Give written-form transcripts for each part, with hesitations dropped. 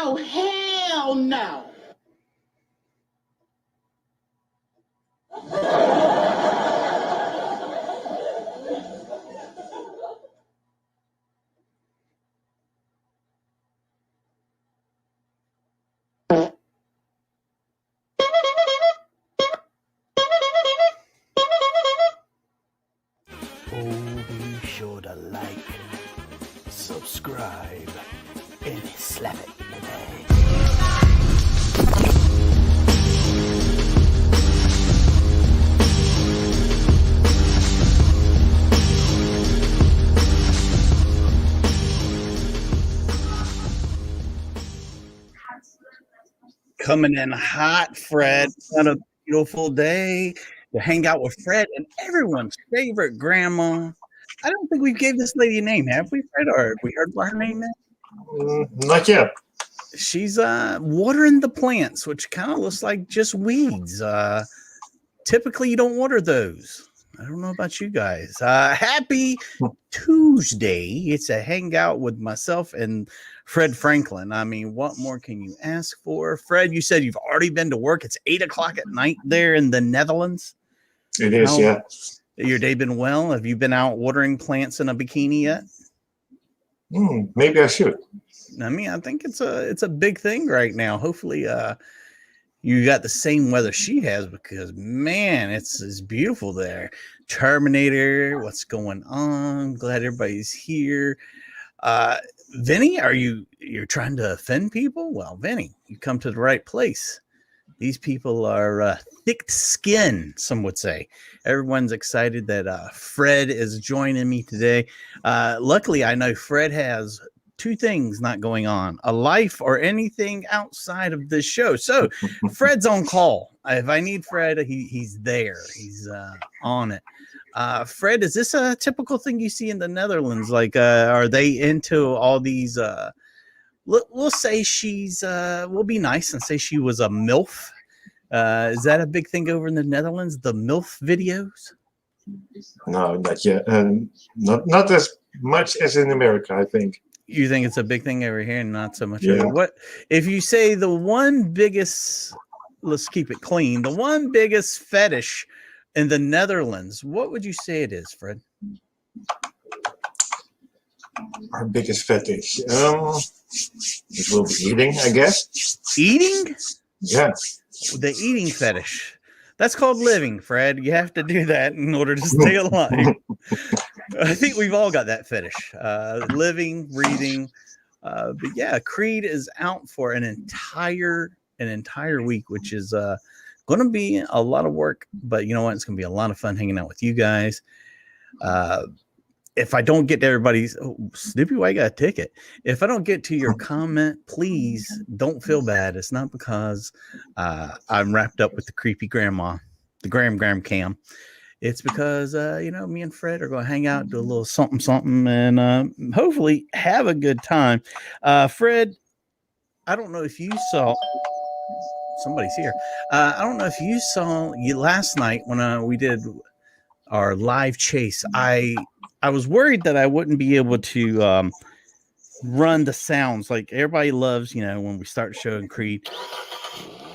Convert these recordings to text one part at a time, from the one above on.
Oh, hell no. Oh, be sure to like, subscribe, and slap it, baby. Coming in hot, Fred. What a beautiful day to hang out with Fred and everyone's favorite grandma. I don't think we gave this lady a name, have we, Fred? Or have we heard what her name is? Not yet. She's watering the plants, which kind of looks like just weeds. Typically, you don't water those. I don't know about you guys. Happy Tuesday. It's a hangout with myself and Fred Franklin. I mean, what more can you ask for? Fred, you said you've already been to work. It's 8:00 at night there in the Netherlands. It is, yeah. Your day been well? Have you been out watering plants in a bikini yet? Maybe I should. I mean, I think it's a big thing right now. Hopefully, you got the same weather she has, because man, it's beautiful there. Terminator, what's going on? Glad everybody's here. Vinny, you're trying to offend people? Well, Vinny, you come to the right place. These people are thick-skinned, some would say. Everyone's excited that Fred is joining me today. Luckily, I know Fred has two things not going on: a life or anything outside of this show. So Fred's on call. If I need Fred, he's there. He's on it. Fred, is this a typical thing you see in the Netherlands? Like, are they into all these? We'll say we'll be nice and say she was a MILF. Is that a big thing over in the Netherlands? The MILF videos? No, not yet. Not as much as in America, I think. You think it's a big thing over here and not so much over? What if you say the one biggest, let's keep it clean, the one biggest fetish in the Netherlands, what would you say it is, Fred? Our biggest fetish? It will be eating, I guess. Eating? Yeah. The eating fetish. That's called living, Fred. You have to do that in order to stay alive. I think we've all got that fetish. Living, breathing. But yeah, Creed is out for an entire week, which is going to be a lot of work. But you know what? It's going to be a lot of fun hanging out with you guys. If I don't get to everybody's, Snoopy, why you got a ticket? If I don't get to your comment, please don't feel bad. It's not because I'm wrapped up with the creepy grandma, the gram cam. It's because, me and Fred are going to hang out, do a little something, and hopefully have a good time. Fred, I don't know if you saw, somebody's here. I don't know if you saw last night when we did our live chase. I was worried that I wouldn't be able to run the sounds. Like everybody loves, when we start showing Creed,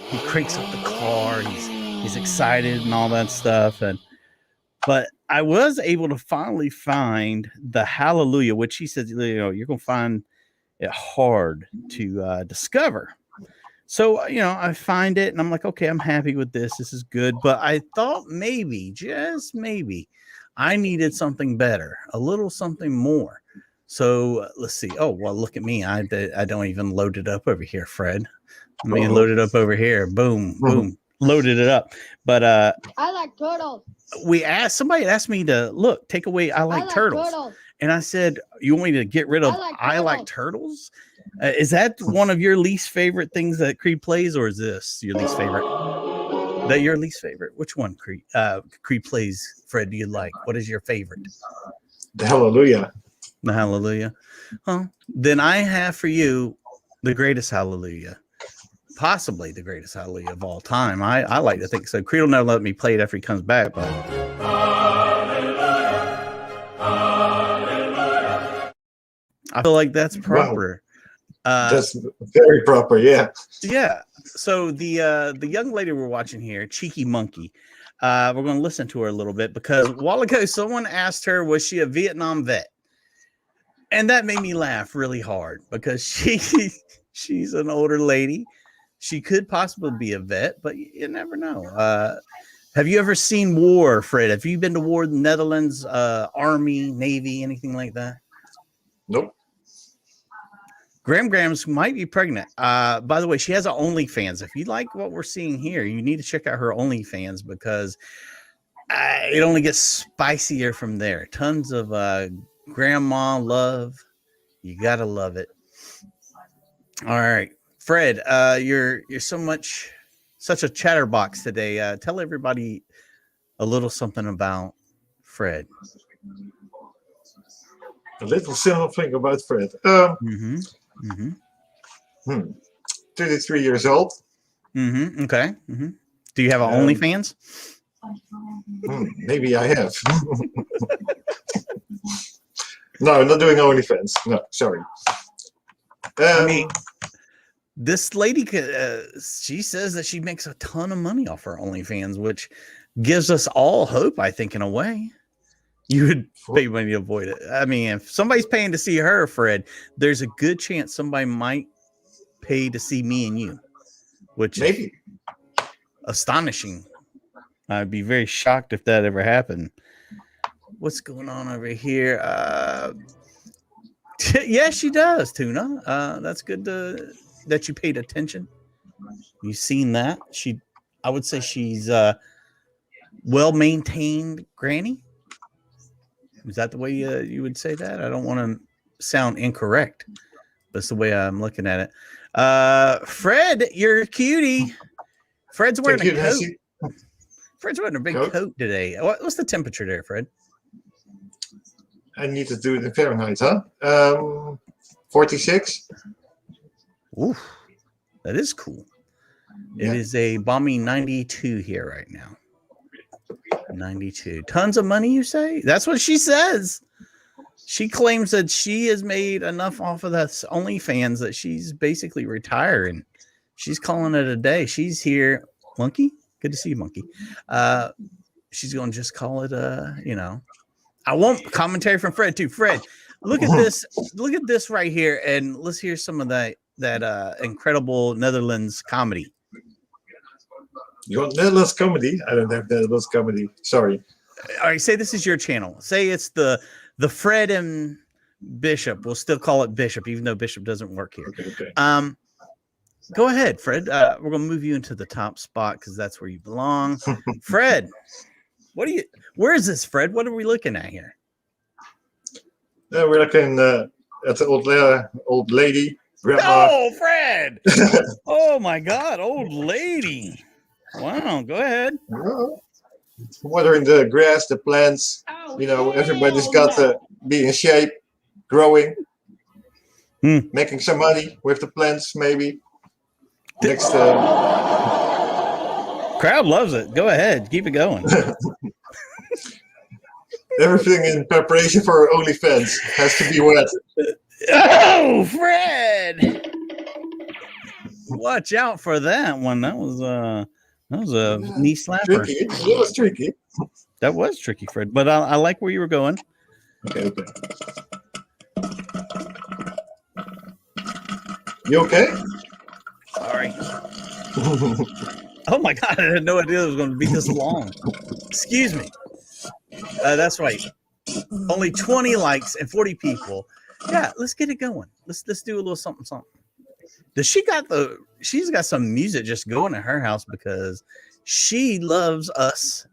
he cranks up the car, he's excited and all that stuff. But I was able to finally find the Hallelujah, which he said, you're going to find it hard to discover. So, I find it and I'm like, okay, I'm happy with this. This is good. But I thought maybe, just maybe, I needed something better, a little something more. So let's see. Oh, well, look at me. I don't even load it up over here, Fred. Let me load it up over here. Boom, boom. Loaded it up. But I like turtles. Somebody asked me to take away I like turtles. And I said, you want me to get rid of I like turtles? Is that one of your least favorite things that Creed plays, or is this your least favorite? That your least favorite? Which one Creed plays, Fred, do you like? What is your favorite? The Hallelujah. The Hallelujah. Well, then I have for you the greatest Hallelujah. Possibly the greatest Hallelujah of all time. I like to think so. Creed will never let me play it after he comes back, but I feel like that's proper. That's very proper. Yeah. Yeah. So the young lady we're watching here, Cheeky Monkey, we're going to listen to her a little bit because a while ago someone asked her, was she a Vietnam vet? And that made me laugh really hard because she's an older lady. She could possibly be a vet, but you never know. Have you ever seen war, Fred? Have you been to war in the Netherlands, Army, Navy, anything like that? Nope. Grams might be pregnant. By the way, she has an OnlyFans. If you like what we're seeing here, you need to check out her OnlyFans because it only gets spicier from there. Tons of grandma love. You gotta love it. All right, Fred, you're such a chatterbox today. Tell everybody a little something about Fred. A little simple thing about Fred. 33 years old. Okay. Do you have an OnlyFans? Maybe I have. No, I'm not doing OnlyFans. No, sorry. I mean, this lady, she says that she makes a ton of money off her OnlyFans, which gives us all hope, I think, in a way. You would pay money to avoid it. I mean, if somebody's paying to see her, Fred, there's a good chance somebody might pay to see me and you, which maybe is astonishing. I'd be very shocked if that ever happened. What's going on over here? Yeah, she does, Tuna. That's good that you paid attention. You've seen that. I would say she's well-maintained granny. Is that the way you would say that? I don't want to sound incorrect. That's the way I'm looking at it. Fred, you're a cutie. Fred's wearing a coat. Fred's wearing a big coat today. What's the temperature there, Fred? I need to do it in Fahrenheit, huh? 46. Oof, that is cool. Yeah. It is a balmy 92 here right now. 92. Tons of money, you say? That's what she says. She claims that she has made enough off of that OnlyFans that she's basically retiring. She's calling it a day. She's here. Monkey? Good to see you, Monkey. She's going to just call it I want commentary from Fred too. Fred, look at this. Look at this right here, and let's hear some of that incredible Netherlands comedy. You want Netherlands comedy? I don't have Netherlands comedy. Sorry. All right, say this is your channel. Say it's the Fred and Bishop. We'll still call it Bishop, even though Bishop doesn't work here. Okay. Go ahead, Fred. We're gonna move you into the top spot because that's where you belong. Fred, where is this, Fred? What are we looking at here? We're looking at the old lady. Grandma. Oh, Fred! Oh my God, old lady! Wow, go ahead. Watering the grass, the plants. Everybody's got to be in shape, growing, making some money with the plants, maybe. Next, crowd loves it. Go ahead, keep it going. Everything in preparation for OnlyFans has to be wet. Oh, Fred! Watch out for that one. That was a knee slapper. Tricky. It was tricky. That was tricky, Fred. But I like where you were going. Okay. You okay? Sorry. Oh my God! I had no idea it was going to be this long. Excuse me. That's right. Only 20 likes and 40 people. Yeah, let's get it going. Let's do a little something. She's got some music just going at her house because she loves us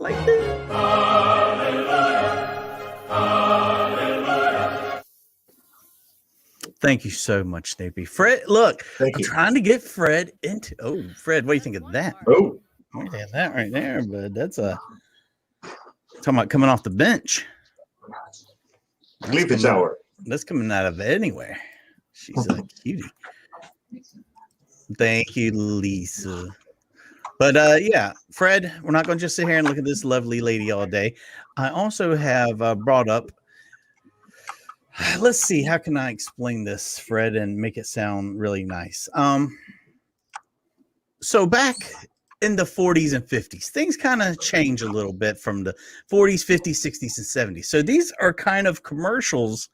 like this. Thank you so much, Snoopy. Fred, look, I'm trying to get Fred into. Oh, Fred, what do you think of that? Oh, what do you think of that right there? But that's talking about coming off the bench. Sleeping hour. That's coming out of anywhere. She's a cutie. Thank you, Lisa. But yeah, Fred, we're not going to just sit here and look at this lovely lady all day. I also have brought up Let's see. How can I explain this, Fred, and make it sound really nice? So back in the 40s and 50s, things kind of change a little bit from the 40s, 50s, 60s, and 70s. So these are kind of commercials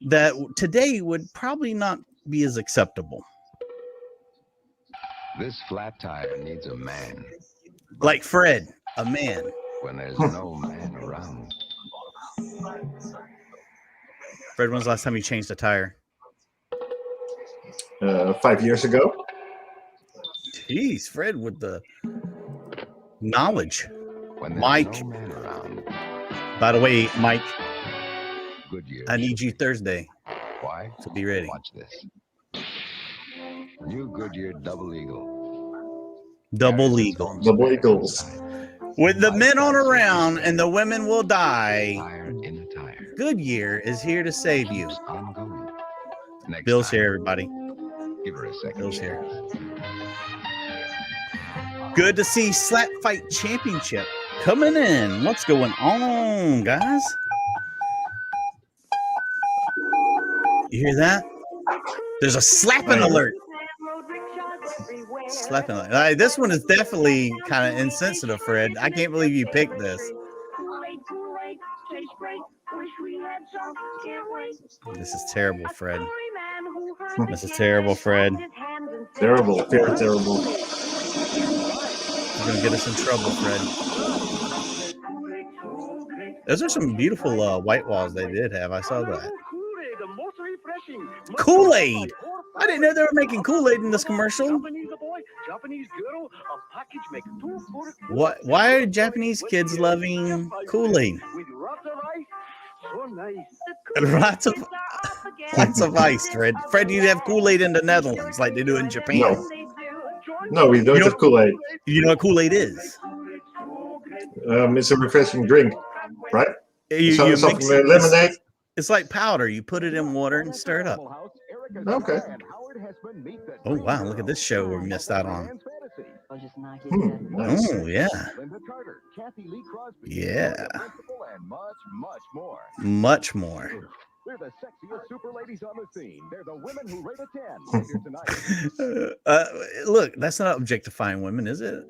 that today would probably not be as acceptable. This flat tire needs a man. Like Fred, a man. When there's no man around. Fred, when's the last time you changed a tire? 5 years ago. Jeez, Fred, with the knowledge. When there's Mike. no man around. By the way, Mike, Goodyear. I need you Thursday. Why? So be ready. Watch this. New Goodyear Double Eagle. Double Eagle. Double Eagles. With the men on around and the women will die, Tire in a tire. Goodyear is here to save you. Ongoing. Next Bill's time, here, everybody. Give her a second. Bill's here. Good to see Slap Fight Championship coming in. What's going on, guys? You hear that? There's a slapping alert. Slapping alert. This one is definitely kind of insensitive, Fred. I can't believe you picked this. This is terrible, Fred. This is terrible, Fred. Terrible. Very terrible. You're going to get us in trouble, Fred. Those are some beautiful white walls they did have. I saw that. Kool-Aid. I didn't know they were making Kool-Aid in this commercial. What? Why are Japanese kids loving Kool-Aid? Lots of ice, Fred. Fred, you have Kool-Aid in the Netherlands like they do in Japan. No, we don't have Kool-Aid. You know what Kool-Aid is? It's a refreshing drink, right? You Something mix it. lemonade. It's like powder. You put it in water and stir it up. Okay. Oh, wow. Look at this show we missed out on. Nice. Oh, yeah. Yeah. Much more. They're the sexiest super ladies on the scene. They're the women who rate a 10. Here tonight. Look, that's not objectifying women, is it?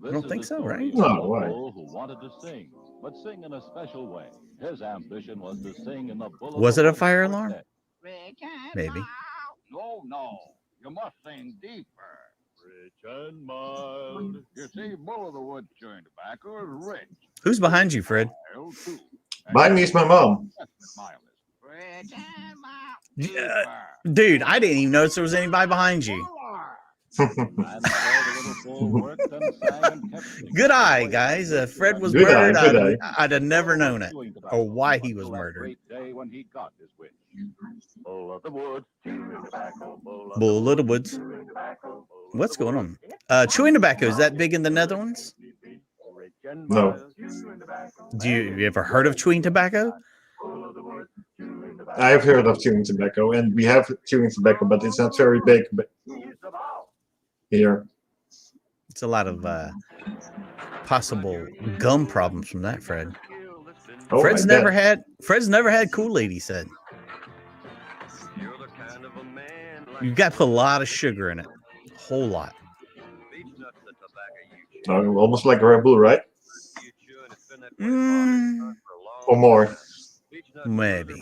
I don't think so, right? No, why? Who wanted to sing, but sing in a special way. His ambition was to sing in the Was it a fire alarm? Maybe. No. You must sing deeper. Rich and mild. You see, Bull of the Woods chewing tobacco is rich. Who's behind you, Fred? Behind me is my mom. Dude, I didn't even notice there was anybody behind you. Good eye, guys. If Fred was Good murdered, eye. I'd have never known it or why he was murdered. Bull of the Woods. What's going on? Chewing tobacco, is that big in the Netherlands? No. Do you ever heard of chewing tobacco? I've heard of chewing tobacco, and we have chewing tobacco, but it's not very big here. It's a lot of possible gum problems from that, Fred. Oh, Fred's I never bet. had Kool-Aid, he said. You've got to put a lot of sugar in it. A whole lot. Almost like a Red Bull, right? Or more. Maybe.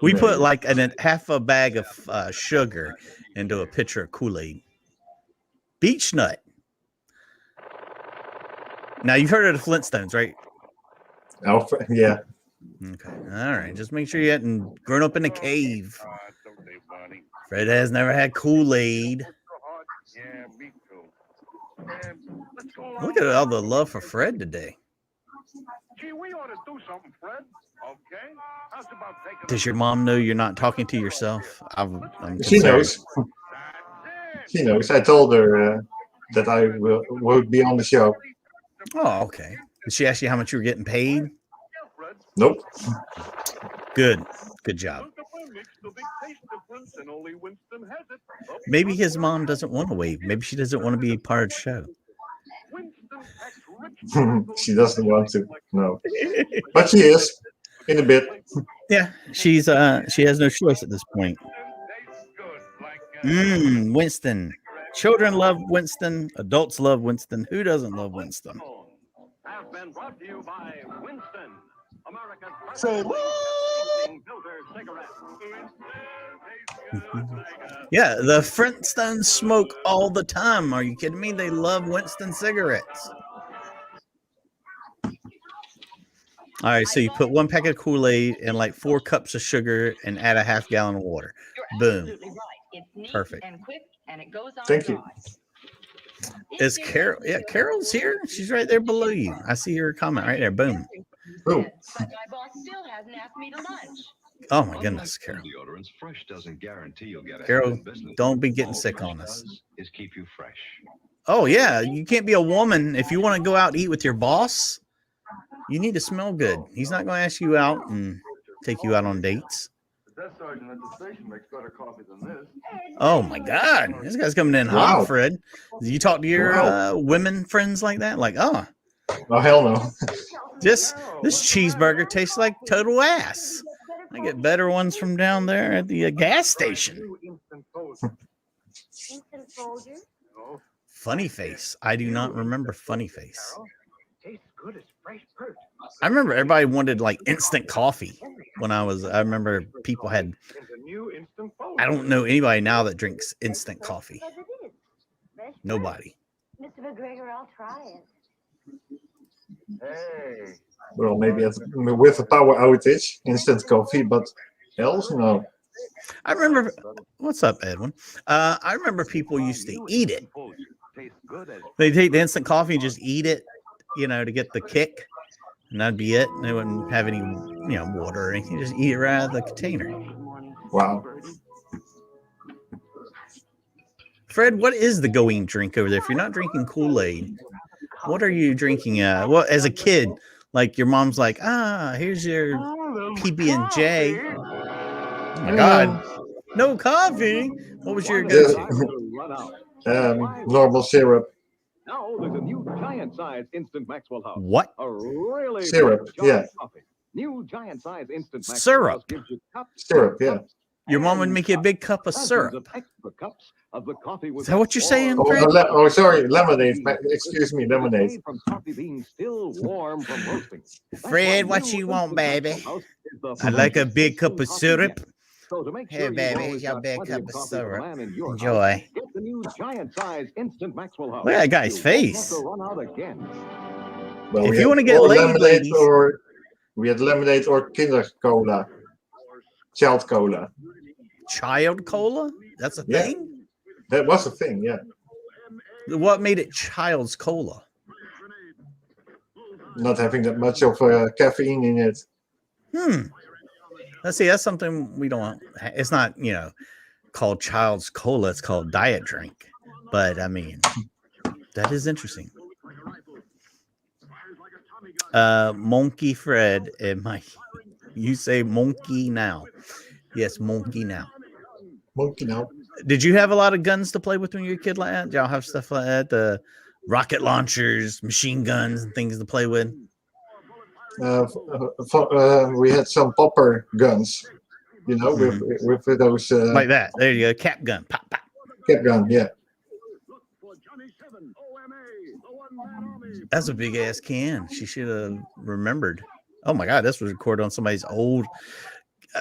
We put like half a bag of sugar into a pitcher of Kool-Aid. Beech nut. Now, you've heard of the Flintstones, right? Oh, yeah. Okay. All right. Just make sure you hadn't grown up in a cave. Fred has never had Kool-Aid. Look at all the love for Fred today. Gee, we ought to do something, Fred. Okay? How's about taking Does your mom know you're not talking to yourself? I'm She concerned. knows. She knows. I told her that I would be on the show. Oh, okay. Did she ask you how much you were getting paid? Nope. Good. Good job. Maybe his mom doesn't want to wave. Maybe she doesn't want to be part of the show. She doesn't want to. No. But she is. In a bit. Yeah, she has no choice at this point. Winston. Children love Winston. Adults love Winston. Who doesn't love Winston? Have been brought to you by Winston, America's Say filter cigarette. Yeah, the Flintstones smoke all the time. Are you kidding me? They love Winston cigarettes. All right, so you put 1 packet of Kool-Aid and like 4 cups of sugar and add a half gallon of water. Boom. Absolutely right. It's neat Perfect. and quick, and it goes on Thank you. dry. Is Carol? Yeah, Carol's here. She's right there below you. I see her comment right there. Boom. Boom. But my boss still hasn't asked me to lunch. Oh my goodness, Carol. Deodorants, fresh doesn't guarantee you'll get a Carol, happy business. don't be getting All sick fresh on us. does is keep you fresh. Oh yeah, you can't be a woman if you want to go out and eat with your boss. You need to smell good. He's not going to ask you out and take you out on dates. That sergeant at the station makes better coffee than this. Oh my God, this guy's coming in Wow. hot, Fred. You talk to your women friends like that? Like, oh, Oh, hell no. this cheeseburger tastes like total ass. I get better ones from down there at the gas station. Instant Folger. Instant Folger? No. Funny Face. I do not remember Funny Face. Tastes good as fresh fruit. I remember everybody wanted like instant coffee when I remember people had, It's a new Instant Folger. I don't know anybody now that drinks instant coffee. Because it is. Fresh Nobody. fruit. Mr. McGregor, I'll try it. Hey. Well, maybe with a power outage, instant coffee, but else no. I remember, what's up, Edwin? I remember people used to eat it. Tastes good as They take the instant coffee and just eat it, to get the kick. And that'd be it. They wouldn't have any, water or anything. Just eat it right out of the container. Wow. Fred, what is the going drink over there? If you're not drinking Kool-Aid, what are you drinking? Well, as a kid, like your mom's like, here's your PB&J. Oh my God, no coffee. What was your go-to? Normal syrup. Now there's a new giant size instant Maxwell House. What? A really Syrup, big jar yeah. of coffee. New giant size instant Maxwell Syrup. House gives you cups, Syrup, yeah. Your mom would make you a big cup of dozens syrup. of extra cups of the coffee with Is that what you're saying, Oh, Fred? sorry, lemonade. Excuse me, lemonade. Made from coffee beans still warm from roasting. That's Fred, why what new you want, Instant baby? Maxwell House is the I like a freshest big cup of instant coffee syrup. yet. So to make Here, sure you've baby, always here's your got big plenty cup of of coffee for syrup. man in your house, Enjoy. get the new giant size instant Maxwell House. Look at that guy's You won't have face. to run out again. Well, If we you had wanna get or laid, lemonade ladies. or we had lemonade or kinder cola, child cola. Child cola? That's a Yeah. thing? That was a thing, yeah. What made it child's cola? Not having that much of caffeine in it. Let's see. That's something we don't. It's not, called child's cola. It's called diet drink. But I mean, that is interesting. Monkey Fred and Mike. You say monkey now. Yes, monkey now. Monkey now. Did you have a lot of guns to play with when you were a kid like that? Did y'all have stuff like that? The rocket launchers, machine guns, and things to play with? We had some popper guns, with those Like that. There you go. Cap gun. Pop, pop. cap gun, yeah. That's a big ass can. She should have remembered. Oh my God, this was recorded on somebody's old.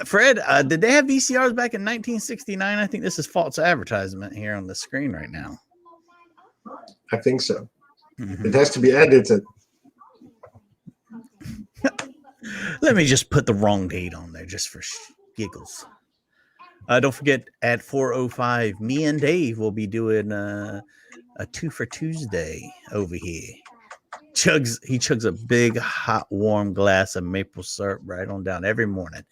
Fred, did they have VCRs back in 1969? I think this is false advertisement here on the screen right now. I think so. Mhm. It has to be edited. Let me just put the wrong date on there just for giggles. Don't forget at 4:05, me and Dave will be doing a 2 for Tuesday over here. He chugs a big, hot, warm glass of maple syrup right on down every morning.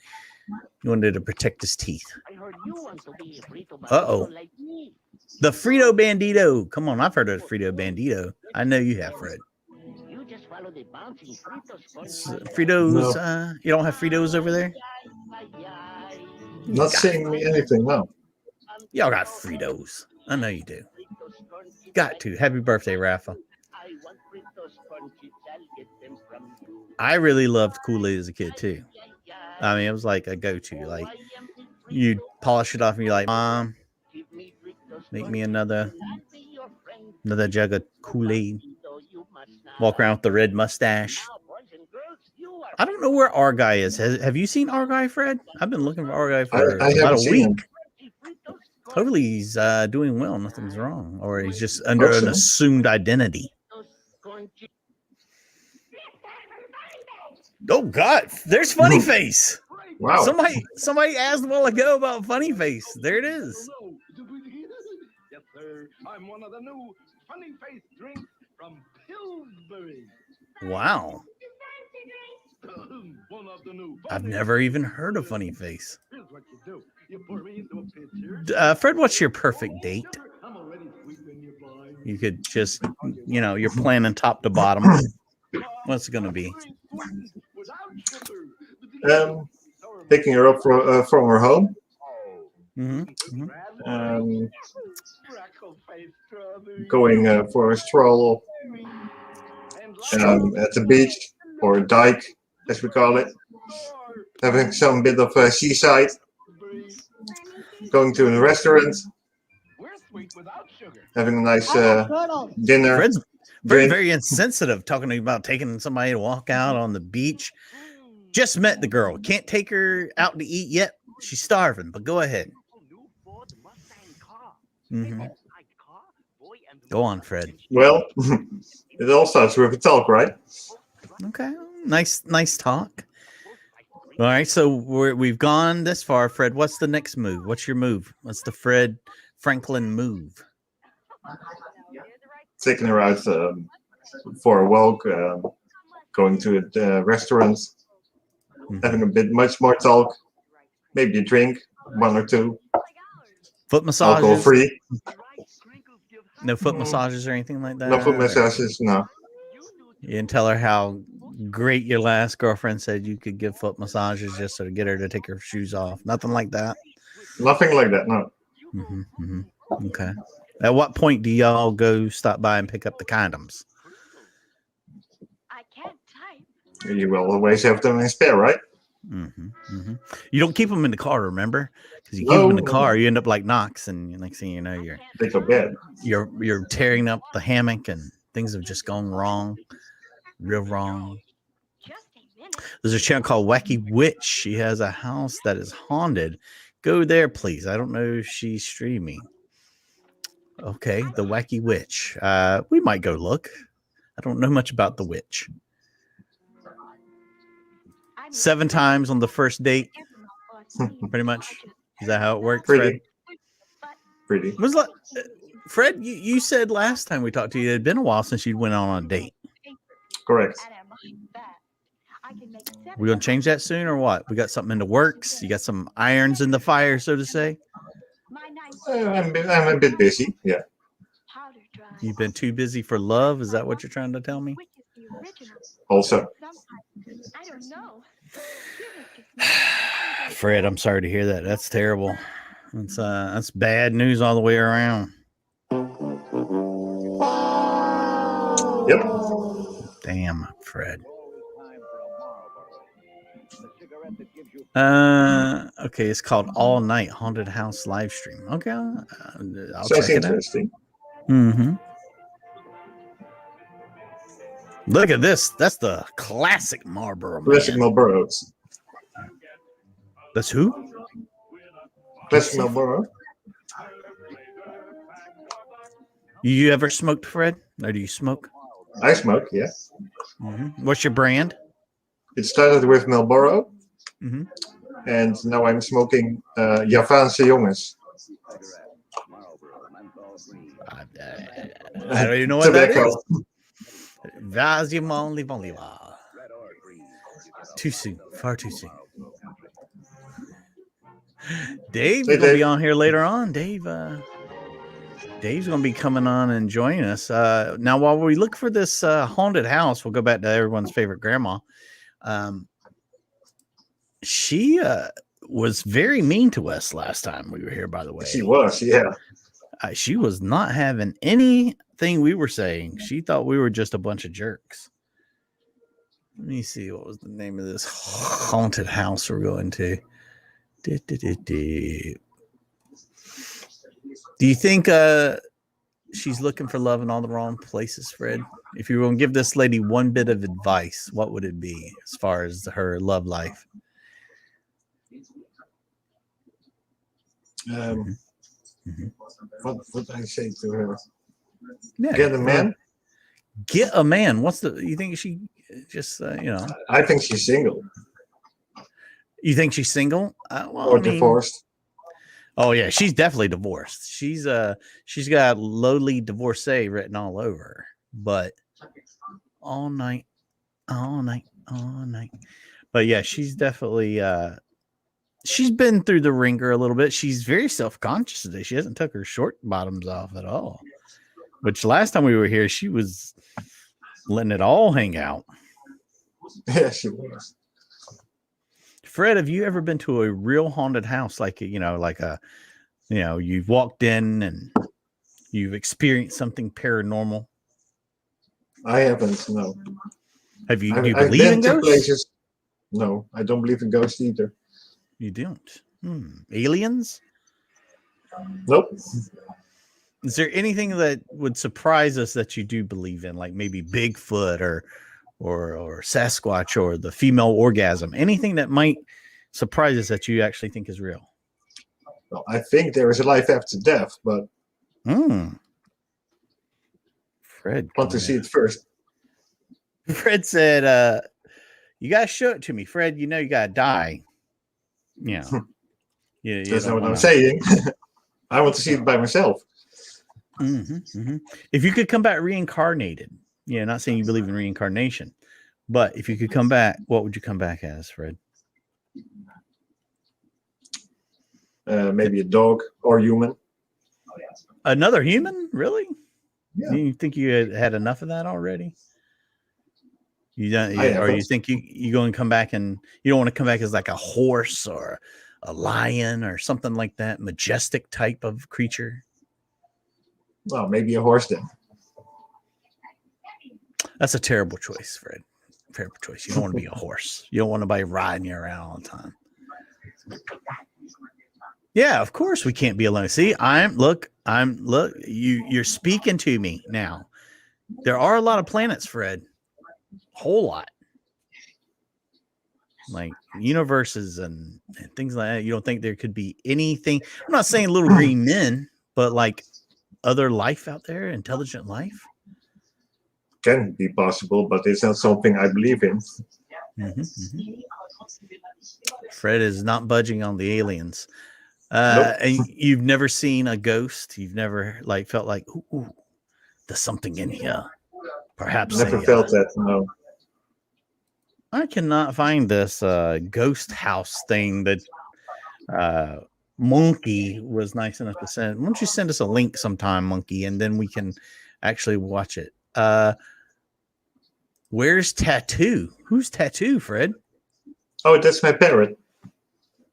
He wanted to protect his teeth. I heard you want to be a Frito Uh-oh. Bandito like me. The Frito Bandito. Come on, I've heard of the Frito Bandito. I know you have, Fred. You just follow the bouncing Fritos. Fritos, you don't have Fritos over there? Not saying me anything, no. Y'all got Fritos. I know you do. Got to. Happy birthday, Rafa. I want Fritos corn chips. I'll get them from you. I really loved Kool-Aid as a kid, too. I mean, it was like a go-to. Like you'd polish it off and you're like, Mom, make me another jug of Kool-Aid. Walk around with the red mustache. I don't know where our guy is. Have you seen our guy, Fred? I've been looking for our guy for I about haven't a seen week. him. Hopefully he's doing well. Nothing's wrong. Or he's just under Hope an so. assumed identity. Oh, God. There's Funny Face. Wow. Somebody asked a while ago about Funny Face. There it is. Yes, sir. I'm one of the new Funny Face drinks from Pillsbury. Wow. One of the new I've never even heard of Funny Face. Here's what you do. You pour me into a pitcher. Fred, what's your perfect date? I'm already sweeping your blind. You could just, you're planning top to bottom. What's it going to be? Picking her up from her home. Mm-hmm. Going for a stroll at the beach or a dike, as we call it. Having some bit of seaside. Going to a restaurant. Having a nice dinner. Fred's drink. very insensitive talking about taking somebody to walk out on the beach. Just met the girl. Can't take her out to eat yet. She's starving, but go ahead. Mm-hmm. Go on, Fred. Well, it all starts with a talk, right? Okay. Nice talk. All right, so we've gone this far, Fred. What's the next move? What's your move? What's the Fred Franklin move? Taking her out for a walk, going to a restaurant, having a bit much more talk, maybe a drink, one or two. Foot massages? Alcohol free. No foot massages or anything like that? No foot massages, no. You didn't tell her how great your last girlfriend said you could give foot massages just to get her to take her shoes off. Nothing like that? Nothing like that, no. Okay. At what point do y'all go stop by and pick up the condoms? I can't type. You will always have them in spare, right? You don't keep them in the car, remember? Because you keep them in the car, you end up like Knox, and next thing you know, they go bad. You're tearing up the hammock, and things have just gone wrong, real wrong. There's a channel called Wacky Witch. She has a house that is haunted. Go there, please. I don't know if she's streaming. Okay, the Wacky Witch. We might go look. I don't know much about the witch. 7 times on the first date. Pretty much. Is that how it works, Fred? Pretty. Was like, Fred, you said last time we talked to you, it had been a while since you went on a date. Correct. We gonna change that soon or what? We got something in the works. You got some irons in the fire, so to say. I'm a bit busy. Yeah. You've been too busy for love. Is that what you're trying to tell me? Also. Fred, I'm sorry to hear that. That's terrible. That's bad news all the way around. Yep. Damn, Fred. Okay, it's called All Night Haunted House live stream. Okay, I'll Sounds check it out. interesting. Look at this. That's the classic Marlboro. Classic Marlboros. That's who? Classic Marlboro. You ever smoked, Fred? Or do you smoke? I smoke, yeah. What's your brand? It started with Marlboro. And now I'm smoking Javaanse Jongens. I don't even know what that is. Too soon. Far too soon. Dave's going to be on here later on. Dave's going to be coming on and joining us. Now, while we look for this haunted house, we'll go back to everyone's favorite grandma. She was very mean to us last time we were here, by the way. She was, yeah. She was not having anything we were saying. She thought we were just a bunch of jerks. Let me see. What was the name of this haunted house we're going to? Do you think she's looking for love in all the wrong places, Fred? If you were going to give this lady one bit of advice, what would it be as far as her love life? What would I say to her? Yeah, Get a man. Get a man. What's the? You think she just I think she's single You think she's single? or divorced. Oh yeah, she's definitely divorced. She's got lowly divorcee written all over her. But all night. But yeah, she's definitely she's been through the ringer a little bit. She's very self-conscious today. She hasn't took her short bottoms off at all. Which last time we were here, she was letting it all hang out. Yeah, she was. Fred, have you ever been to a real haunted house? Like, you've walked in and you've experienced something paranormal? I haven't, no. Do you believe in ghosts? Places. No, I don't believe in ghosts either. You don't? Aliens? Nope. Is there anything that would surprise us that you do believe in, like maybe Bigfoot or Sasquatch or the female orgasm? Anything that might surprise us that you actually think is real? Well, I think there is a life after death, but Fred, want to see it first. Fred said, "You gotta show it to me, Fred. You know you gotta die." Yeah, That's not what I'm saying. I want to see it by myself. If you could come back reincarnated, not saying you believe in reincarnation, but if you could come back, what would you come back as, Fred? Maybe a dog or human. Another human? Really? Yeah. You think you had enough of that already? Or you think you going to come back and you don't want to come back as like a horse or a lion or something like that, majestic type of creature? Well, maybe a horse then. That's a terrible choice, Fred. Terrible choice. You don't want to be a horse. You don't want anybody riding you around all the time. Yeah, of course we can't be alone. See, you're speaking to me now. There are a lot of planets, Fred. Whole lot. Like universes and things like that. You don't think there could be anything? I'm not saying little green men, but like other life out there, intelligent life? Can be possible, but it's not something I believe in. Fred is not budging on the aliens. Nope. And you've never seen a ghost? You've never felt like, ooh, there's something in here. Perhaps never felt that, no. I cannot find this ghost house thing that Monkey was nice enough to send. Why don't you send us a link sometime, Monkey, and then we can actually watch it. Where's Tattoo? Who's Tattoo, Fred? Oh, that's my parrot.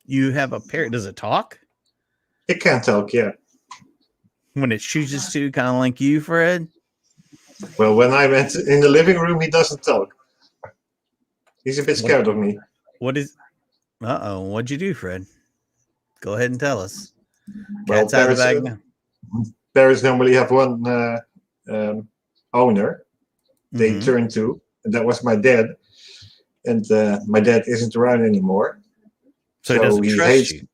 You have a parrot. Does it talk? It can talk, yeah. When it chooses to, kind of like you, Fred? Well, when I went in the living room, he doesn't talk. He's a bit scared of me. What'd you do, Fred? Go ahead and tell us. Well, Cat's out of the bag now. Parrots normally have one owner they turn to, and that was my dad. And my dad isn't around anymore. So he doesn't trust you?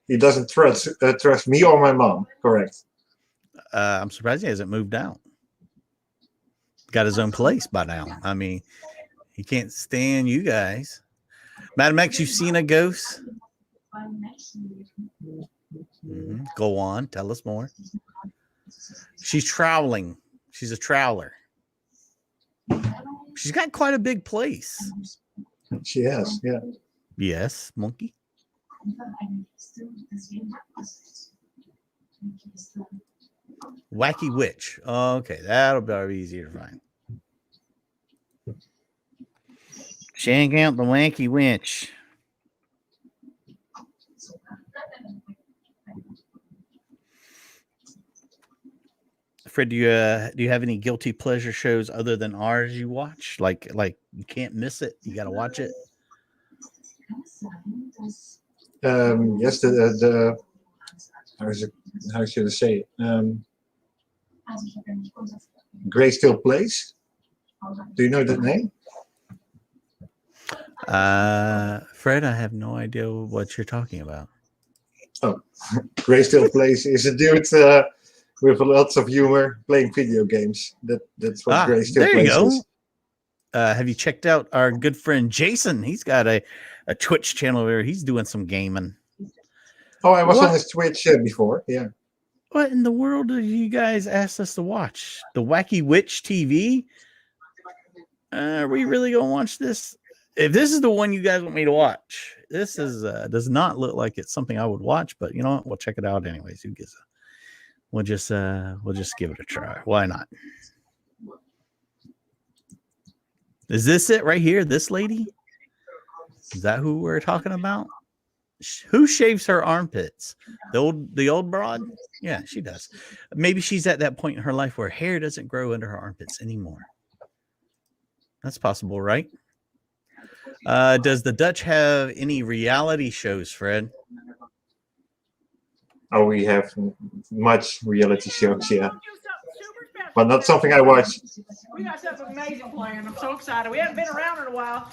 He doesn't trust me or my mom, correct. I'm surprised he hasn't moved out. Got his own place by now. I mean, he can't stand you guys. Madam X, you've seen a ghost? Go on. Tell us more. She's traveling. She's a traveler. She's got quite a big place. She has, yeah. Yes, Monkey. Wacky Witch. Okay, that'll be easier to find. Check out the Wacky Witch. Fred, do you have any guilty pleasure shows other than ours you watch? Like you can't miss it. You got to watch it. Yes, the how should I say it? Gray Still Plays. Do you know that name? Fred, I have no idea what you're talking about. Oh, Gray Still Plays is a dude with lots of humor playing video games. That's what Gray Still there you Plays go. is. Have you checked out our good friend Jason? He's got a Twitch channel where he's doing some gaming. Oh, I was on his Twitch before. Yeah. What in the world did you guys ask us to watch? The Wacky Witch TV? Are we really gonna watch this? If this is the one you guys want me to watch, this is does not look like it's something I would watch, but you know what? We'll check it out anyways. Who gives a? We'll just give it a try. Why not? Is this it right here? This lady? Is that who we're talking about? Who shaves her armpits? The old broad? Yeah, she does. Maybe she's at that point in her life where hair doesn't grow under her armpits anymore. That's possible, right? Does the Dutch have any reality shows, Fred? Oh, we have much reality shows, yeah. But not something I watch. We got something amazing planned. I'm so excited. We haven't been around in a while.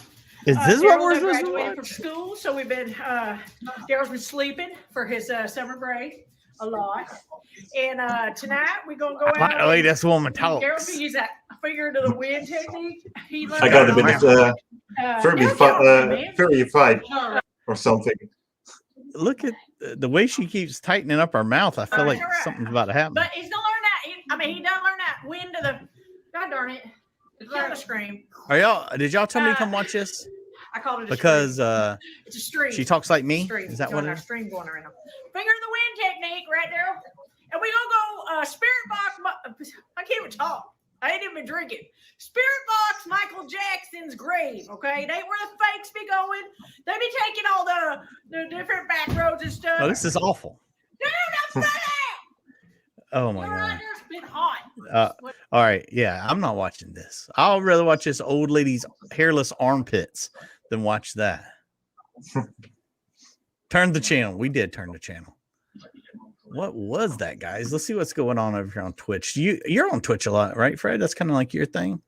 Is this what we're supposed to graduated watch? from school, so we've been Daryl's been sleeping for his summer break a lot. And tonight we're gonna go out. The way this woman talks. Daryl's gonna use that figure to the wind technique. I got a bit of furry fight or something. Look at the way she keeps tightening up her mouth. I feel like something's about to happen. But he's gonna learn that. He doesn't learn that wind to the. God darn it! It's not a scream. Did y'all tell me to come watch this? I called it a because it's a stream. She talks like me. Stream. Is that what it is? Stream going around? Finger in the wind technique, right there. And we gonna go spirit box. I can't even talk. I ain't even been drinking. Spirit box Michael Jackson's grave. Okay, they where the fakes be going. They be taking all the different back roads and stuff. Oh, this is awful. No, that's not it. Oh my god. It's been hot. All right, yeah, I'm not watching this. I'll rather watch this old lady's hairless armpits than watch that. Turn the channel. We did turn the channel. What was that, guys? Let's see what's going on over here on Twitch. You're on Twitch a lot, right, Fred? That's kind of like your thing.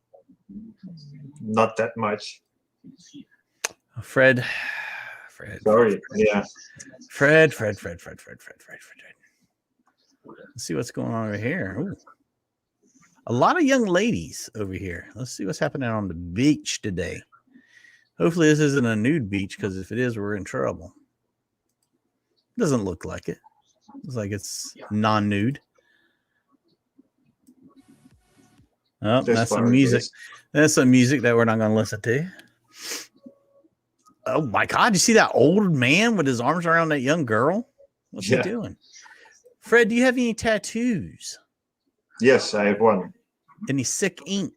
Not that much. Fred. Sorry. Yeah. Fred. Let's see what's going on over here. Ooh. A lot of young ladies over here. Let's see what's happening on the beach today. Hopefully this isn't a nude beach, because if it is, we're in trouble. Doesn't look like it. Looks like it's non-nude. Oh, that's some music. That's some music that we're not going to listen to. Oh my God! You see that old man with his arms around that young girl? What's he doing? Fred, do you have any tattoos? Yes, I have one. Any sick ink?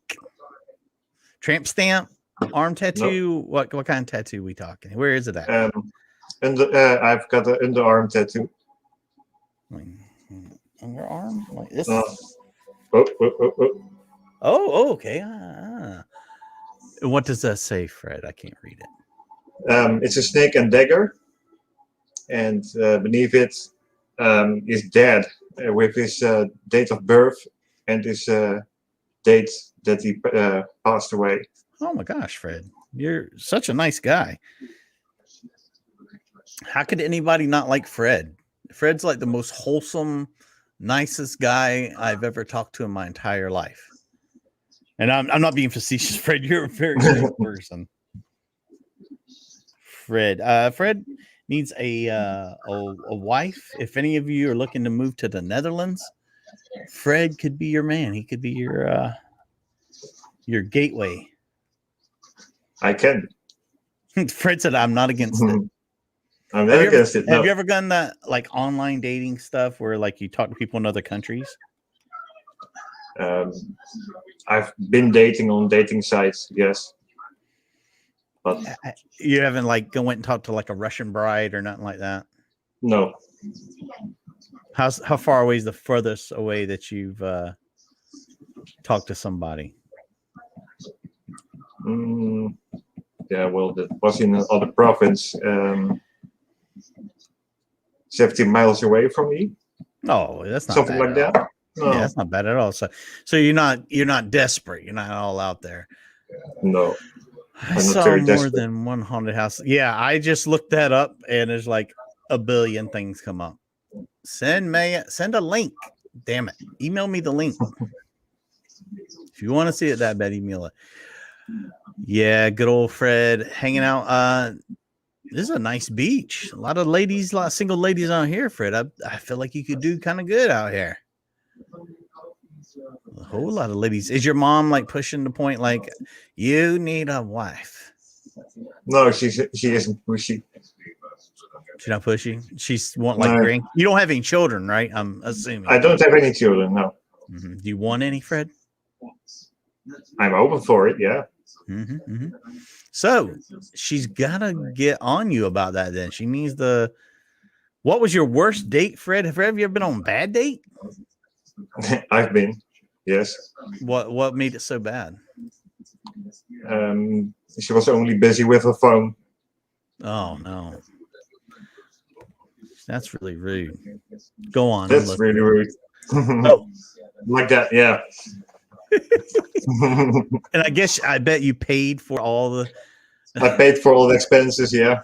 Tramp stamp? Arm tattoo? No. What kind of tattoo we talking? Where is it at? I've got an underarm tattoo. Underarm? Like this? Oh, okay. What does that say, Fred? I can't read it. It's a snake and dagger, and beneath it is dad with his date of birth and his date that he passed away. Oh my gosh, Fred, you're such a nice guy. How could anybody not like Fred? Fred's like the most wholesome, nicest guy I've ever talked to in my entire life. And I'm not being facetious, Fred. You're a very nice person. Fred needs a wife. If any of you are looking to move to the Netherlands, Fred could be your man. He could be your gateway. I can. Fred said, "I'm not against it." I'm not against it. No. Have you ever done that like online dating stuff where like you talk to people in other countries? I've been dating on dating sites, yes. But you haven't like went and talked to like a Russian bride or nothing like that? No. How far away is the furthest away that you've talk to somebody? Yeah, well, that was in another province, 17 miles away from me. Oh, that's not Something bad like at that. all. No, Yeah, that's not bad at all. So you're not desperate. You're not all out there. no. I I'm not saw very more desperate. than one haunted house. Yeah, I just looked that up, and there's like a billion things come up. Send a link. Damn it! Email me the link if you want to see it that bad. Email it. Yeah, good old Fred hanging out. This is a nice beach. A lot of single ladies out here, Fred. I feel like you could do kind of good out here. A whole lot of ladies. Is your mom like pushing the point like you need a wife? No, she isn't pushy. She's not pushy. She's want like No. You don't have any children, right? I'm assuming. I don't have any children. No. Do you want any, Fred? I'm open for it. Yeah. So she's gotta get on you about that. Then she needs the. What was your worst date, Fred? Have you ever been on a bad date? I've been. Yes. What made it so bad? She was only busy with her phone. Oh no. That's really rude. Go on. That's really rude. Oh. Like that, yeah. And I bet you paid for all the. I paid for all the expenses, yeah.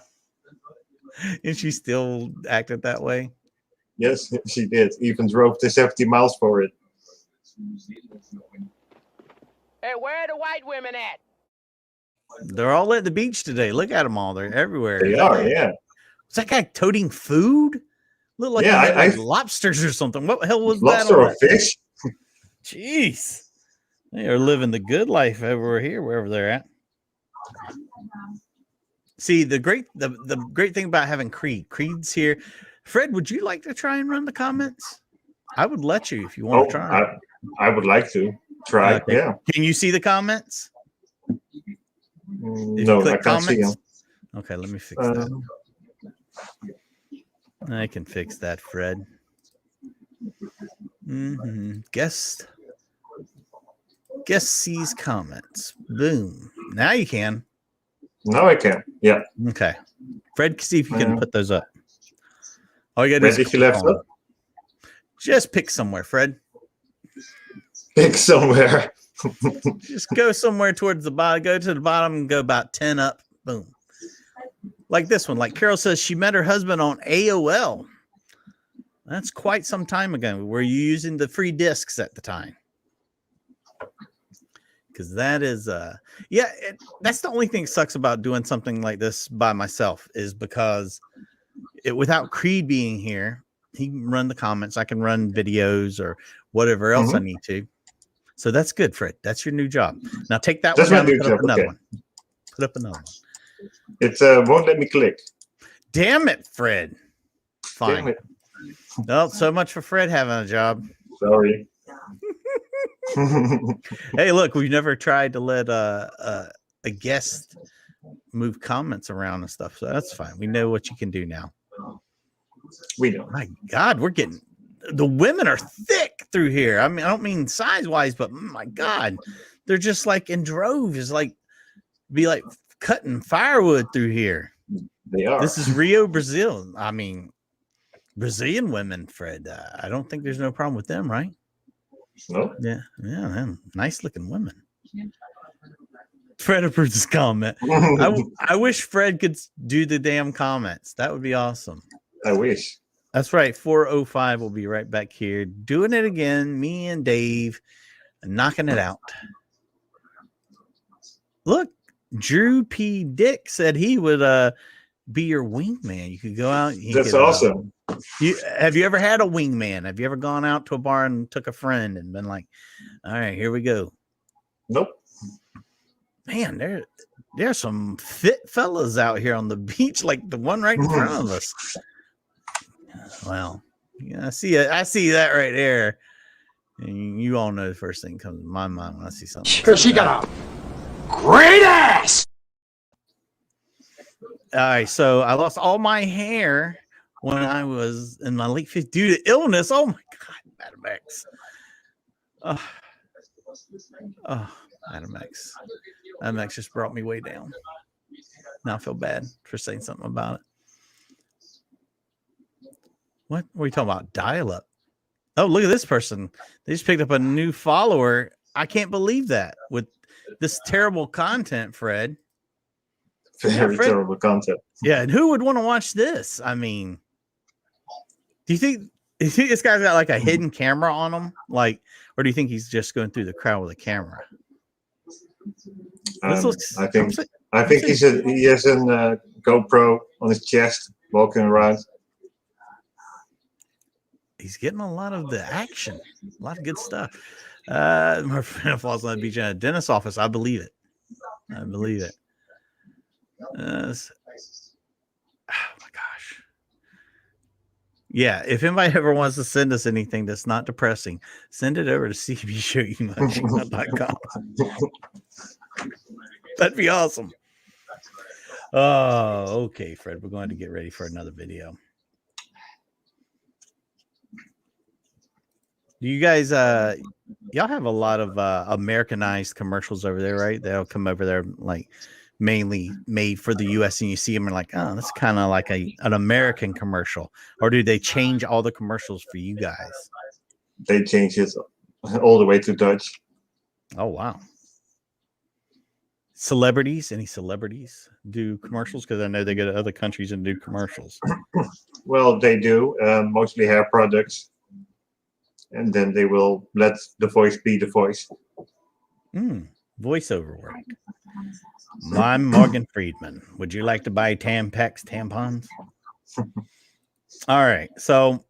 And she still acted that way? Yes, she did. Even drove the 70 miles for it. Hey, where are the white women at? They're all at the beach today. Look at them all. They're everywhere. They are, yeah. Was that guy toting food? Looked like he had like lobsters or something. What the hell was lobster that? Lobster or fish? Jeez. They are living the good life over here, wherever they're at. See, the great thing about having Creed's here. Fred, would you like to try and run the comments? I would let you if you want to try. I would like to try. Okay. Yeah. Can you see the comments? No, I can't see them. Okay, let me fix that. I can fix that, Fred. Guest sees comments. Boom. Now you can. Now I can. Yeah. Okay. Fred, see if you can put those up. All you got to do is you left up? Just pick somewhere, Fred. Pick somewhere. Just go somewhere towards the bottom. Go to the bottom and go about 10 up. Boom. Like this one. Like Carol says, she met her husband on AOL. That's quite some time ago. Were you using the free discs at the time? Because that is, that's the only thing that sucks about doing something like this by myself is because without Creed being here, he can run the comments. I can run videos or whatever else I need to. So that's good, Fred. That's your new job. Now take that one down and put up another one. Put up another one. It won't let me click. Damn it, Fred. Fine. Damn it. Well, so much for Fred having a job. Sorry. Hey, look, we've never tried to let a guest move comments around and stuff, so that's fine. We know what you can do now. We know. My God, the women are thick through here. I mean, I don't mean size wise, but my God, they're just like in droves. It's like be like cutting firewood through here. They are. This is Rio, Brazil. I mean, Brazilian women, Fred. I don't think there's no problem with them, right? No. Yeah, man. Nice looking women. Fred approves his comment. I wish Fred could do the damn comments. That would be awesome. I wish. That's right. 4:05 will be right back here doing it again. Me and Dave knocking it out. Look, Drew P. Dick said he would be your wingman. You could go out. That's awesome. Have you ever had a wingman? Have you ever gone out to a bar and took a friend and been like, all right, here we go? Nope. Man, there's some fit fellas out here on the beach, like the one right in front of us. Well, yeah, I see that right there. And you all know the first thing comes to my mind when I see something. Because she got a great ass. All right, so I lost all my hair when I was in my late 50s due to illness. Oh my God, Madam X. Oh, Adam X. Adam X just brought me way down. Now I feel bad for saying something about it. What are we talking about? Dial-up. Oh, look at this person. They just picked up a new follower. I can't believe that with this terrible content, Fred. Very terrible content. Yeah, and who would want to watch this? I mean, do you think this guy's got like a hidden camera on him? Like, or do you think he's just going through the crowd with a camera? I think he has a GoPro on his chest, walking around. He's getting a lot of the action, a lot of good stuff. My friend falls on the beach in a dentist's office. I believe it. I believe it. Oh my gosh. Yeah, if anybody ever wants to send us anything that's not depressing, send it over to cbshowgmail.com. That'd be awesome. Oh, okay, Fred. We're going to get ready for another video. Do you guys y'all have a lot of Americanized commercials over there, right? They'll come over there like mainly made for the US, and you see them and like, oh, that's kind of like an American commercial. Or do they change all the commercials for you guys? They change it all the way to Dutch. Oh wow. Celebrities, any celebrities do commercials? Because I know they go to other countries and do commercials. Well, they do, mostly hair products. And then they will let the voice be the voice. Voiceover work. I'm Morgan Friedman. Would you like to buy Tampax tampons? All right. So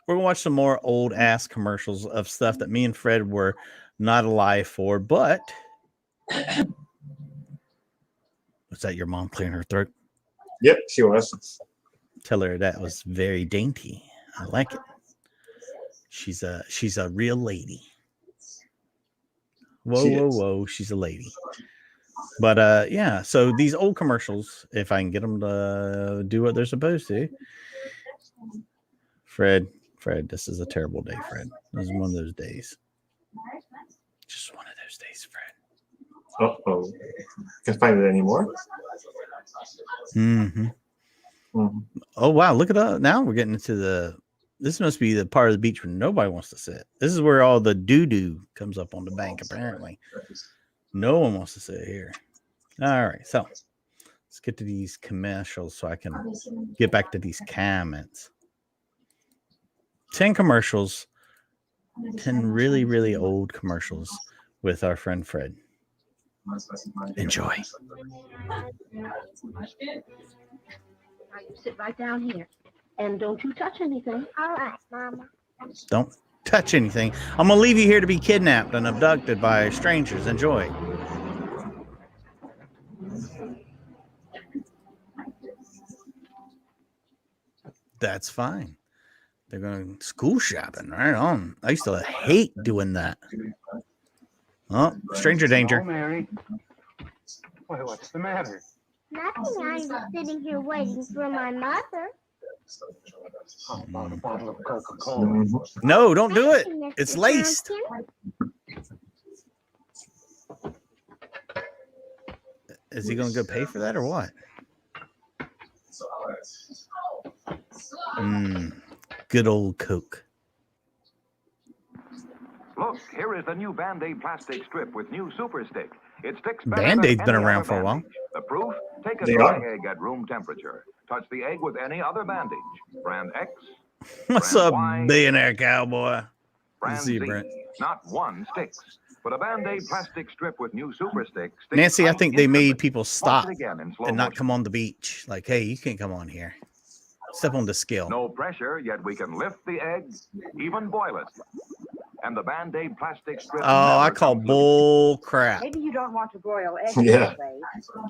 we're going to watch some more old ass commercials of stuff that me and Fred were not alive for. But was that your mom clearing her throat? Yep, she was. Tell her that was very dainty. I like it. She's a real lady. Whoa. She's a lady. But yeah, so these old commercials, if I can get them to do what they're supposed to. Fred, this is a terrible day, Fred. This is one of those days. Just one of those days, Fred. Uh-oh. Can't find it anymore. Oh wow, look at that. Now we're getting into this must be the part of the beach where nobody wants to sit. This is where all the doo-doo comes up on the bank, apparently. No one wants to sit here. All right, so let's get to these commercials so I can get back to these comments. 10 commercials, 10 really, really old commercials with our friend Fred. Enjoy. Now you sit right down here. And don't you touch anything. All right, Mama. Don't touch anything. I'm going to leave you here to be kidnapped and abducted by strangers. Enjoy. That's fine. They're going school shopping. Right on. I used to hate doing that. Oh, stranger danger. Oh, Mary. Why, what's the matter? Nothing. I'm just sitting here waiting for my mother. How about a bottle of Coca-Cola? No, don't do it. It's laced. Is he going to go pay for that or what? Good old Coke. Look, here is the new Band-Aid plastic strip with new Super Stick. It sticks better Band-Aid's than been any around other for a while. bandage. The proof? Take a dry egg at room temperature. Touch the egg with any other bandage. Brand X. What's brand up, Y, billionaire cowboy? Brand See you, Z. Brent. Not one sticks. But a Band-Aid plastic strip with new Super Stick. Nancy, I think they made people Watch stop it again in slow and not motion. come on the beach. Like, hey, you can't come on here. Step on the scale. No pressure, yet we can lift the egg, even boil it. And the Band-Aid plastic strip. Oh, I call bull crap. Maybe you don't want to broil eggs. Yeah. this way.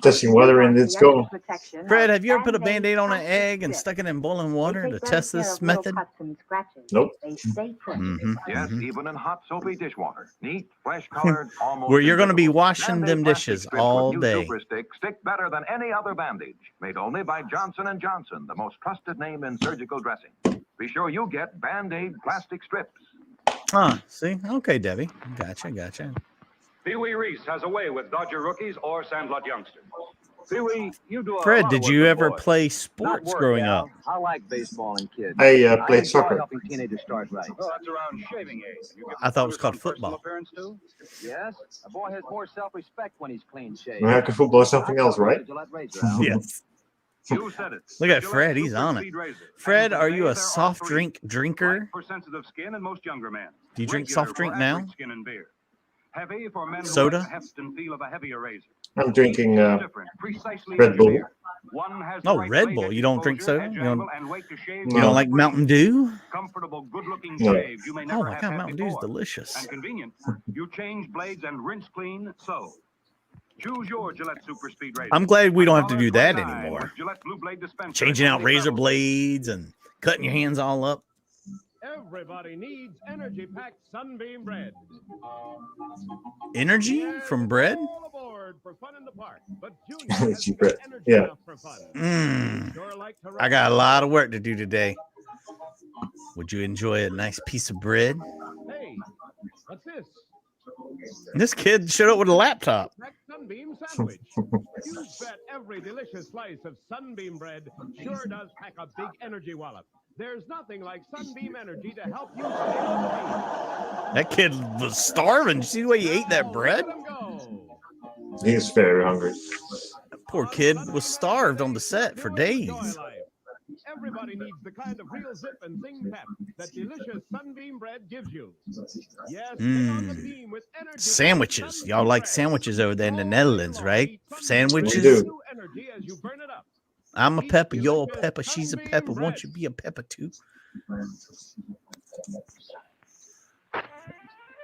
Touching water and it's gone. Fred, have you ever put a Band-Aid on an egg and stuck it in boiling water to test this method? Nope. Yes, even in hot soapy dishwater. Neat, fresh colored, almost. Where you're going to be invisible. washing Band-Aid them plastic dishes strip with all new day. Super stick better than any other bandage. Made only by Johnson & Johnson, the most trusted name in surgical dressing. Be sure you get Band-Aid plastic strips. See? Okay, Debbie. Gotcha. Pee Wee Reese has a way with Dodger rookies or Sandlot youngsters. Pee Wee, you do a Fred, lot of did work you with ever boys. play Not sports work, growing Al. up? I like baseball and kids. I played enjoy soccer. helping teenagers start right. Oh, that's around shaving age. You give I thought it was them called on personal football. appearance too? Yes, a boy has more self-respect when he's clean shaved. American football is something else, right? Yes. You said it. Look at Fred. He's on it. Fred, are you a soft drink drinker? For sensitive skin and most younger men. Do you drink Regular soft drink for now? average skin and beard. Heavy for men who Soda? like the heft and feel of a heavier razor. I'm drinking Precisely Red Bull. One has No, the right Red blade Bull. You don't drink exposure, soda? edge You don't, angle, and weight to shave. you don't like Mountain Dew? Comfortable, good-looking No. shave you may Oh never my have God, had Mountain Dew is before. delicious. And convenient. You change blades and rinse clean, so. Choose your Gillette Super Speed Razor. I'm glad we don't have to do that $29 anymore. with Gillette Blue Blade dispenser Changing and out only razor travel- blades and cutting your hands all up. Everybody needs energy-packed Sunbeam bread. Energy from bread? All aboard for fun in the park, but Junior Energy has bread. energy Yeah. enough for fun. Mmm. Sure like to I got a lot of work to do today. Would you enjoy a nice piece of bread? Hey, what's this? This kid showed up with a laptop. Packed Sunbeam sandwich. You bet every delicious slice of Sunbeam bread sure does pack a big energy wallop. There's nothing like Sunbeam energy to help you stay on the beat. That kid was starving. See the way he ate that bread? Let 'em go. He's very hungry. That poor kid was starved on the set for days. Enjoy life. Everybody needs the kind of real zip and zing pep that delicious Sunbeam bread gives you. Yes, stay on the beam with energy. Sandwiches. Y'all like sandwiches over there in the Netherlands, right? We Sandwiches. do. Energy as you burn it up. I'm a pepper. You're a pepper. She's a pepper. Won't you be a pepper too?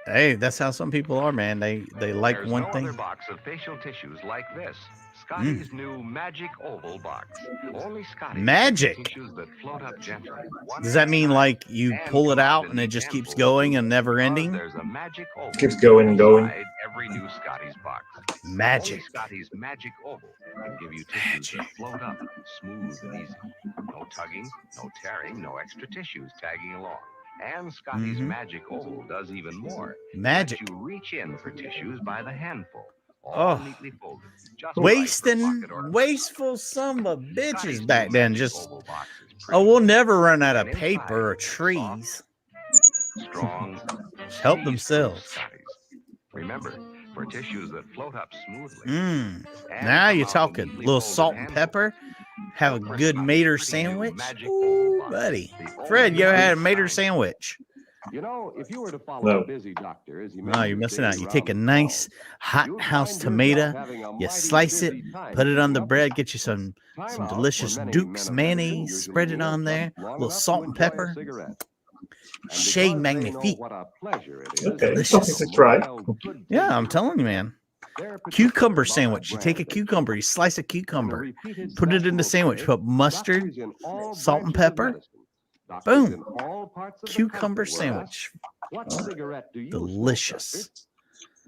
Hey, that's how some people are, man. They like There's one no thing. other box of facial tissues like this. Scotty's new Magic Oval box. Only Scotty Magic. tissues that float up gently. Does that mean like you pull it out and it just keeps going and never ending? There's a Magic Oval. Keeps going and going. inside every new Scotty's box. Magic. Only Scotty's Magic Oval can give you tissues that float up, smooth and easy. No tugging, no tearing, no extra tissues tagging along. And Scotty's Magic Oval does even more. Magic. Lets you reach in for tissues by the handful. Oh. All neatly folded. Just right for Wasting, pocket or wasteful son of a bitches Scotty's back new then. Magic Just, Oval box is oh, pretty, we'll never run out of And paper or inside, trees. strong. Help squeeze-proof themselves. Scotty's. Remember, for tissues that float up smoothly. Mmm. and Now come you're out talking. neatly Little folded salt and handful. pepper. Have a For good Scotty's mater pretty new sandwich. Magic Ooh, Oval box. buddy. The Fred, you ever only had a good mater kind. sandwich? You know, if you were to follow No. a busy doctor as he No, makes you're his missing daily out. You take a rounds of nice calls, hot you'll house find tomato, yourself having a you mighty slice it, busy time put it on the keeping up bread, with get you some Time out for delicious many Duke's men of medicine mayonnaise, usually spread it means on there, just long little enough salt to and enjoy a pepper. cigarette. And Chez because they know Magnifique. what a pleasure it is, Okay, Delicious. something to try. mild, good Yeah, I'm tasting telling you, man. They're particular Cucumber about a sandwich. You take a brand that cucumber, you slice a in a cucumber, repeated put it in the session sandwich, day, put mustard, doctors in all salt and branches of pepper. medicine, doctors Boom. in all parts of the Cucumber country were asked, sandwich. what cigarette do you smoke, Delicious.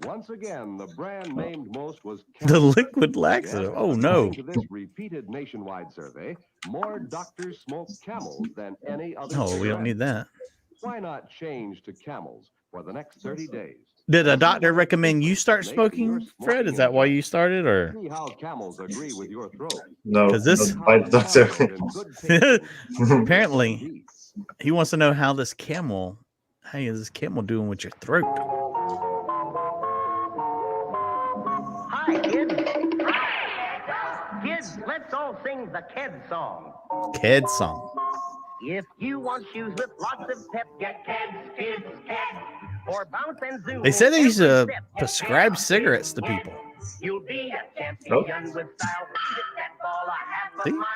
doctor? Once again, the brand named most was The Camel. liquid laxative. Yes, Oh, no. according to this repeated nationwide survey, more doctors smoke Camels than any other Oh, we cigarette. don't need that. Why not change to Camels for the next 30 days? Did a See doctor what recommend you start makes your smoking, Fred? Is that why you started, or? See how Camels agree with your throat. No, 'Cause this- not by the doctor. Apparently, he wants to know how this camel, how is this camel doing with your throat? Hi, kids. Kids, let's all sing the Ked song. Ked song. If you want shoes with lots of pep, get Keds, kids, Keds. Or bounce and zoom. They said they used every to step, get prescribe Keds, cigarettes to Keds. people. You'll be a champion with style. Hit that ball a half a See? mile.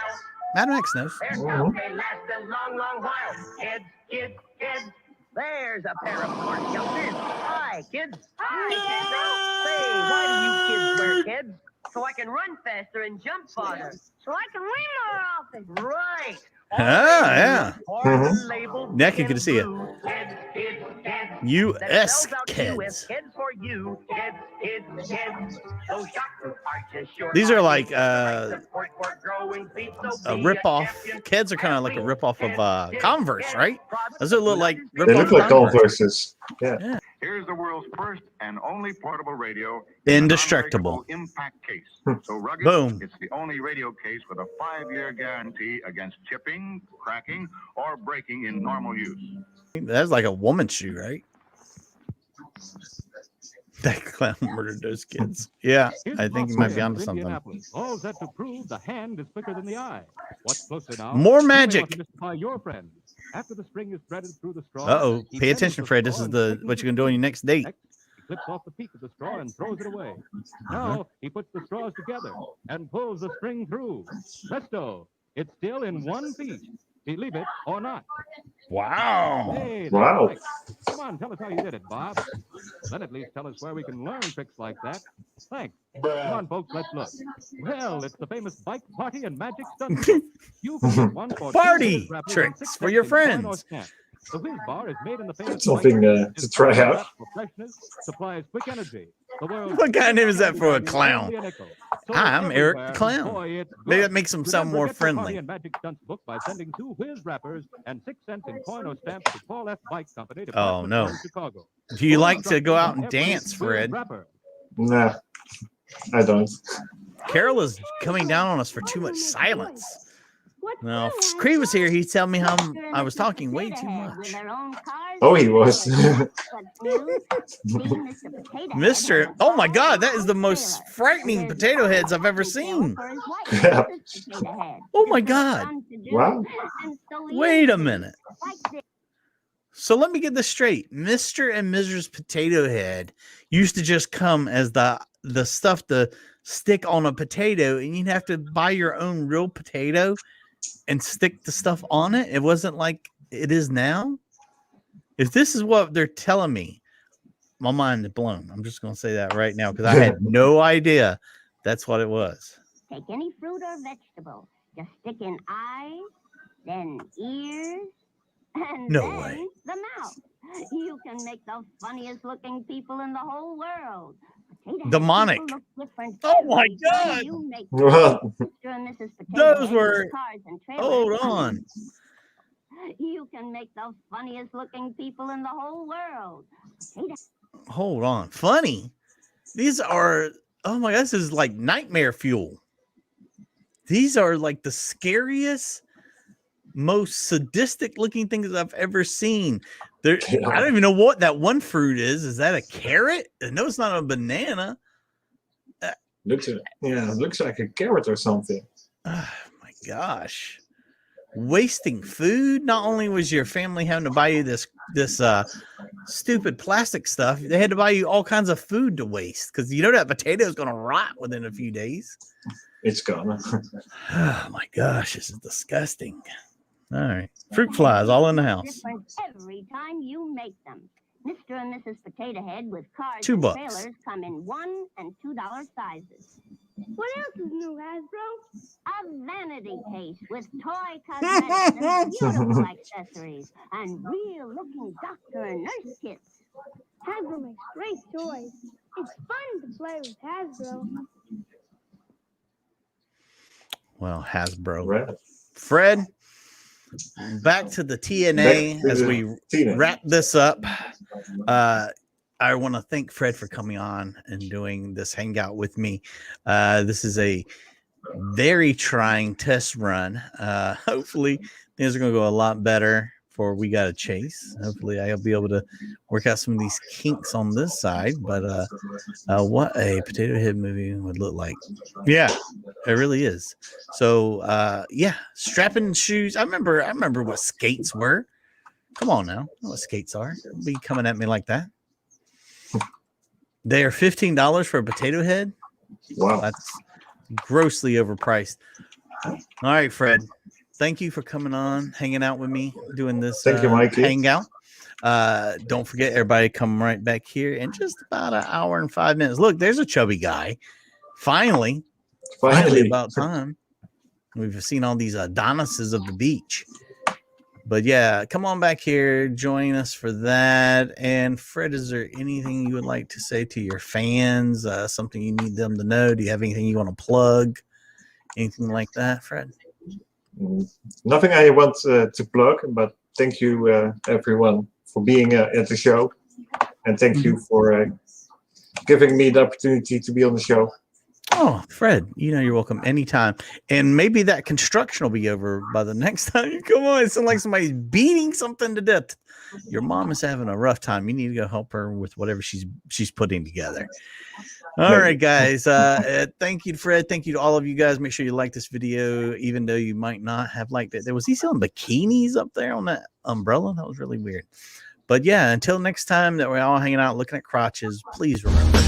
Madam X knows. Their sounds, they last a long, long while. Kids, kids, kids. There's a pair of smart youngsters. Hi, kids. Hi, kids. Say, why do you kids wear kids? So I can run faster and jump farther. So I can win more often. Right. yeah. Mhm. Neck, you can see it. Kids, kids, kids. U.S. That it spells out kids. kids for you. Kids, kids, kids. So shock arches sure These are are like support for growing feet, so a be ripoff. champion. Kids are kind of like a ripoff of Converse, right? Does it look like They ripoff look like Converse? Converses. Yeah. Here's the world's first and only portable radio. Indestructible. Impact case. So rugged, Boom. it's the only radio case with a 5-year guarantee against chipping, cracking, or breaking in normal use. That's like a woman's shoe, right? That clown murdered those kids. Yeah, I think you might be onto something. All that to prove the hand is quicker than the eye. Watch closer now. More You may magic. want to mystify your friend. After the string is threaded through the straw. Uh-oh. he Pay bends attention, the Fred. This straw is and what you're going to do on your next date. He clips off the peak of the straw and throws it away. Now he puts the straws together and pulls the string through. Presto! It's still in one piece. Believe it or not. Wow. Hey, that's Wow. right. Come on, tell us how you did it, Bob. Then at least tell us where we can learn tricks like that. Thanks. Come on, folks, let's look. Well, it's the famous bike party and magic stunt. You can get one for Party 2 wrappers and tricks 6 for your cents in coin or friends. stamp. The Whiz Bar is made in the famous Something bike to try out. wrapped for freshness, supplies quick energy. The world's What kind of name is that for a only clown? nickel. So Hi, I'm Eric everywhere, the Clown. boy, it's Maybe good. that makes him sound Remember, more get your Party friendly. and Magic Stunts book by sending 2 Whiz wrappers and 6 cents in coin or stamps to Paul F. Bike Company. Oh, no. Chicago. Do you Full like to go out and instructions on every dance, Whiz Fred? wrapper. Nah, I don't. Carol is coming down on us for too much silence. No, if Creed was here, he'd tell me how I was talking way too much. Oh, he was. Mr. Oh my God, that is the most frightening potato heads I've ever seen. Yeah. Oh my God. Wow. Wait a minute. So let me get this straight. Mr. and Mrs. Potato Head used to just come as the stuff to stick on a potato, and you'd have to buy your own real potato and stick the stuff on it. It wasn't like it is now. If this is what they're telling me, my mind is blown. I'm just going to say that right now because I had no idea that's what it was. Take any fruit or vegetable. Just stick in eyes, then ears, and No then way. the mouth. You can make the funniest looking people in the whole world. Potato head Demonic. people look different Oh my every time God. you make What? them. Mr. and Mrs. Potato Those Head were. with cars and trailers Hold come on. in. You can make the funniest looking people in the whole world. Potato Hold on. Funny. These are. Oh my God. This is like nightmare fuel. These are like the scariest, most sadistic looking things I've ever seen. There, I don't even know what that one fruit is. Is that a carrot? No, it's not a banana. Looks like a carrot or something. Oh my gosh. Wasting food. Not only was your family having to buy you this stupid plastic stuff, they had to buy you all kinds of food to waste because you know that potato is going to rot within a few days. It's gone. Oh my gosh, this is disgusting. All right. Fruit flies all in the house. different every time you make them. Mr. and Mrs. Potato Head with cars $2. and trailers come in $1 and $2 sizes. What else is new, Hasbro? A vanity case with toy cosmetics and beautiful accessories and real-looking doctor and nurse kits. Hasbro makes great toys. It's fun to play with Hasbro. Well, Hasbro. Right. Fred, back to the TNA Back to as the we TNA. wrap this up. I want to thank Fred for coming on and doing this hangout with me. This is a very trying test run. Hopefully things are going to go a lot better for We Got a Chase. Hopefully I'll be able to work out some of these kinks on this side, but what a Potato Head movie would look like. Yeah, it really is. So yeah, strapping shoes. I remember what skates were. Come on now. I know what skates are. Don't be coming at me like that. They are $15 for a potato head. Wow. That's grossly overpriced. All right, Fred. Thank you for coming on, hanging out with me, doing this Thank you, Mikey. hangout. Don't forget, everybody come right back here in just about an hour and 5 minutes. Look, there's a chubby guy. Finally Finally. about time. We've seen all these Adonises of the beach. But yeah, come on back here, join us for that. And Fred, is there anything you would like to say to your fans? Something you need them to know? Do you have anything you want to plug? Anything like that, Fred? Nothing I want to plug, but thank you, everyone, for being at the show. And thank you for giving me the opportunity to be on the show. Oh, Fred, you know you're welcome anytime. And maybe that construction will be over by the next time you come on. It sounds like somebody's beating something to death. Your mom is having a rough time. You need to go help her with whatever she's putting together. All right, guys. Thank you, Fred. Thank you to all of you guys. Make sure you like this video, even though you might not have liked it. Was he selling bikinis up there on that umbrella? That was really weird. But yeah, until next time that we're all hanging out looking at crotches, please remember